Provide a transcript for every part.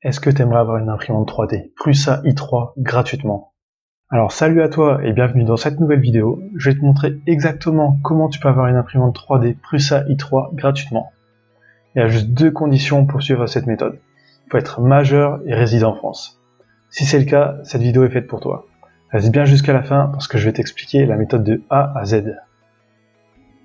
Est-ce que tu aimerais avoir une imprimante 3D Prusa i3 gratuitement? Alors salut à toi et bienvenue dans cette nouvelle vidéo. Je vais te montrer exactement comment tu peux avoir une imprimante 3D Prusa i3 gratuitement. Il y a juste deux conditions pour suivre cette méthode. Il faut être majeur et résident en France. Si c'est le cas, cette vidéo est faite pour toi. Reste bien jusqu'à la fin parce que je vais t'expliquer la méthode de A à Z.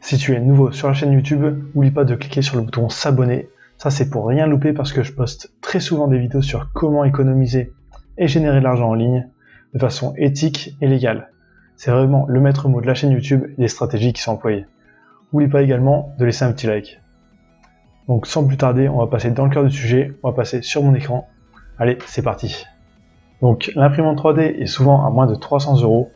Si tu es nouveau sur la chaîne YouTube, n'oublie pas de cliquer sur le bouton s'abonner. Ça c'est pour rien louper parce que je poste très souvent des vidéos sur comment économiser et générer de l'argent en ligne de façon éthique et légale. C'est vraiment le maître mot de la chaîne YouTube et des stratégies qui sont employées. N'oublie pas également de laisser un petit like. Donc sans plus tarder, on va passer dans le cœur du sujet, on va passer sur mon écran. Allez, c'est parti. Donc l'imprimante 3D est souvent à moins de 300 €.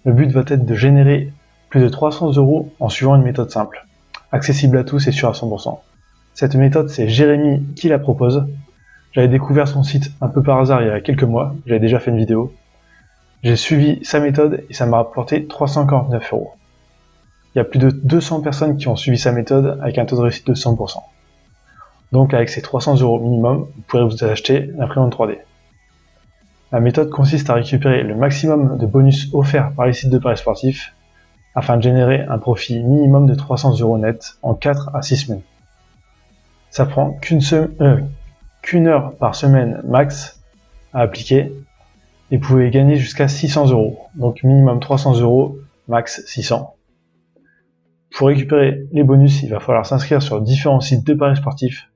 Le but va être de générer plus de 300 € en suivant une méthode simple, accessible à tous et sûre à 100%. Cette méthode, c'est Jérémy qui la propose. J'avais découvert son site un peu par hasard il y a quelques mois, j'avais déjà fait une vidéo. J'ai suivi sa méthode et ça m'a rapporté 349 €. Il y a plus de 200 personnes qui ont suivi sa méthode avec un taux de réussite de 100%. Donc avec ces 300 € minimum, vous pourrez vous acheter l'imprimante 3D. La méthode consiste à récupérer le maximum de bonus offerts par les sites de paris sportifs afin de générer un profit minimum de 300 € net en 4 à 6 semaines. Ça prend qu'une heure par semaine max à appliquer et vous pouvez gagner jusqu'à 600 €. Donc minimum 300 €, max 600. Pour récupérer les bonus, il va falloir s'inscrire sur différents sites de paris sportifs.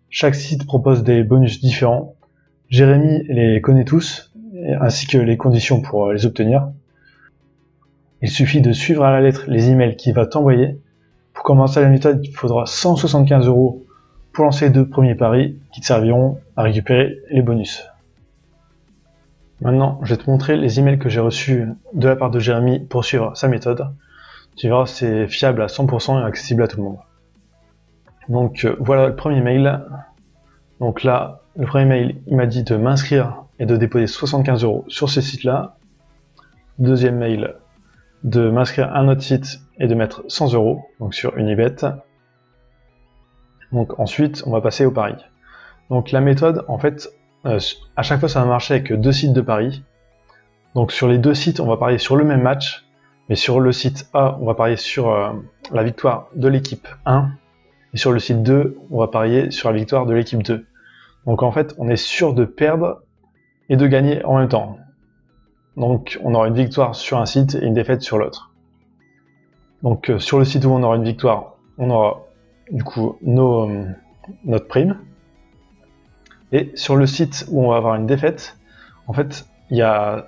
Chaque site propose des bonus différents. Jérémy les connaît tous, ainsi que les conditions pour les obtenir. Il suffit de suivre à la lettre les emails qu'il va t'envoyer. Pour commencer la méthode, il faudra 175 € pour lancer les 2 premiers paris qui te serviront à récupérer les bonus. Maintenant, je vais te montrer les emails que j'ai reçus de la part de Jérémy pour suivre sa méthode. Tu verras, c'est fiable à 100% et accessible à tout le monde. Donc voilà le premier mail. Donc là, le premier mail, il m'a dit de m'inscrire et de déposer 75 € sur ce site-là. Deuxième mail, de m'inscrire à un autre site et de mettre 100 €, donc sur Unibet. Donc ensuite, on va passer au pari. Donc la méthode, en fait, à chaque fois ça va marcher avec 2 sites de paris. Donc sur les 2 sites, on va parier sur le même match, mais sur le site A, on va parier sur la victoire de l'équipe 1, et sur le site 2, on va parier sur la victoire de l'équipe 2. Donc en fait, on est sûr de perdre et de gagner en même temps. Donc on aura une victoire sur un site et une défaite sur l'autre. Donc sur le site où on aura une victoire, on aura du coup notre prime. Et sur le site où on va avoir une défaite, en fait, il y a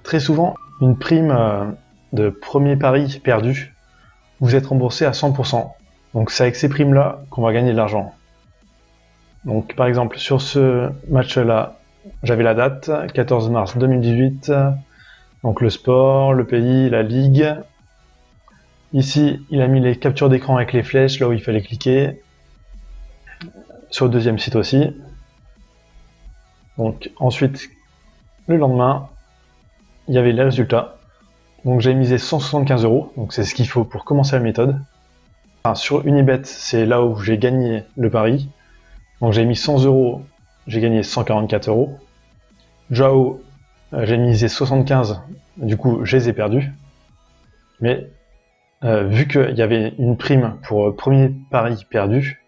très souvent une prime de premier pari perdu. Vous êtes remboursé à 100%. Donc c'est avec ces primes-là qu'on va gagner de l'argent. Donc par exemple, sur ce match-là, j'avais la date, 14 mars 2018. Donc le sport, le pays, la ligue. Ici, il a mis les captures d'écran avec les flèches, là où il fallait cliquer. Sur le deuxième site aussi. Donc ensuite, le lendemain, il y avait les résultats. Donc j'ai misé 175 €, donc c'est ce qu'il faut pour commencer la méthode. Enfin, sur Unibet, c'est là où j'ai gagné le pari. Donc j'ai mis 100 €, j'ai gagné 144 €. Jao, j'ai misé 75, du coup je les ai perdus. Mais vu qu'il y avait une prime pour premier pari perdu,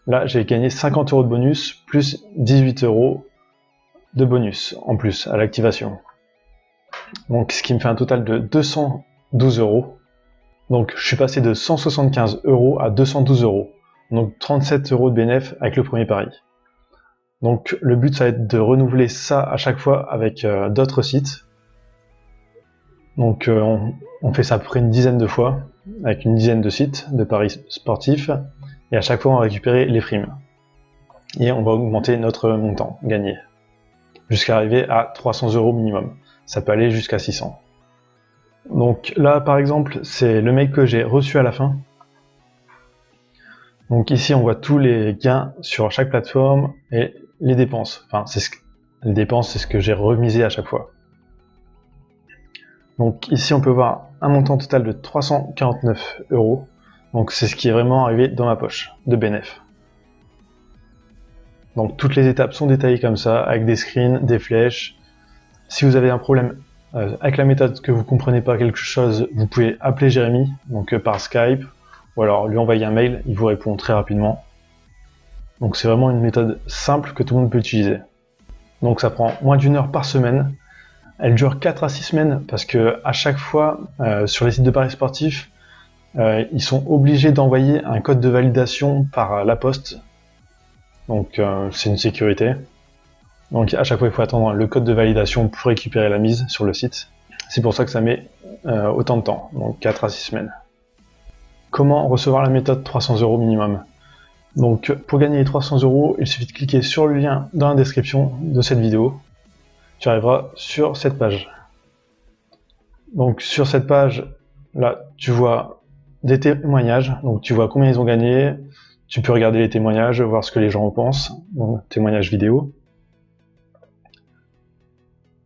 là j'ai gagné 50 € de bonus, plus 18 € de bonus en plus à l'activation. Donc ce qui me fait un total de 212 €. Donc je suis passé de 175 € à 212 €. Donc 37 € de bénéfice avec le premier pari. Donc le but ça va être de renouveler ça à chaque fois avec d'autres sites. Donc on fait ça à peu près une dizaine de fois avec une dizaine de sites de paris sportifs et à chaque fois on va récupérer les primes. Et on va augmenter notre montant gagné jusqu'à arriver à 300 € minimum. Ça peut aller jusqu'à 600. Donc là par exemple c'est le mail que j'ai reçu à la fin. Donc ici on voit tous les gains sur chaque plateforme et les dépenses. Enfin les dépenses c'est ce que j'ai remisé à chaque fois. Donc ici on peut voir un montant total de 349 €. Donc c'est ce qui est vraiment arrivé dans ma poche de bénéf. Donc toutes les étapes sont détaillées comme ça, avec des screens, des flèches. Si vous avez un problème avec la méthode, que vous comprenez pas quelque chose, vous pouvez appeler Jérémy, donc par Skype, ou alors lui envoyer un mail, il vous répond très rapidement. Donc c'est vraiment une méthode simple que tout le monde peut utiliser. Donc ça prend moins d'1 heure par semaine. Elle dure 4 à 6 semaines parce que à chaque fois, sur les sites de paris sportifs, ils sont obligés d'envoyer un code de validation par la poste. Donc c'est une sécurité. Donc à chaque fois, il faut attendre le code de validation pour récupérer la mise sur le site. C'est pour ça que ça met autant de temps, donc 4 à 6 semaines. Comment recevoir la méthode 300 € minimum? Donc pour gagner les 300 €, il suffit de cliquer sur le lien dans la description de cette vidéo. Tu arriveras sur cette page. Donc sur cette page, là, tu vois des témoignages, donc tu vois combien ils ont gagné, tu peux regarder les témoignages, voir ce que les gens en pensent, donc témoignages vidéo.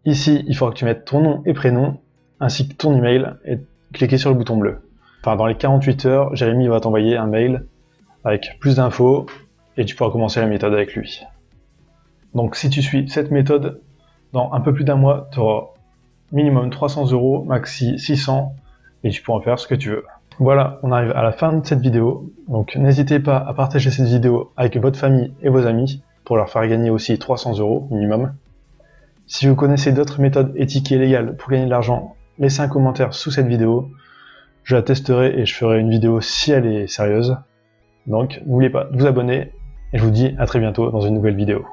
Ici, il faudra que tu mettes ton nom et prénom, ainsi que ton email, et cliquer sur le bouton bleu. Enfin, dans les 48 heures, Jérémy va t'envoyer un mail avec plus d'infos, et tu pourras commencer la méthode avec lui. Donc si tu suis cette méthode, dans un peu plus d'1 mois, tu auras minimum 300 €, maxi 600, et tu pourras en faire ce que tu veux. Voilà, on arrive à la fin de cette vidéo, donc n'hésitez pas à partager cette vidéo avec votre famille et vos amis, pour leur faire gagner aussi 300 € minimum. Si vous connaissez d'autres méthodes éthiques et légales pour gagner de l'argent, laissez un commentaire sous cette vidéo, je la testerai et je ferai une vidéo si elle est sérieuse. Donc n'oubliez pas de vous abonner, et je vous dis à très bientôt dans une nouvelle vidéo.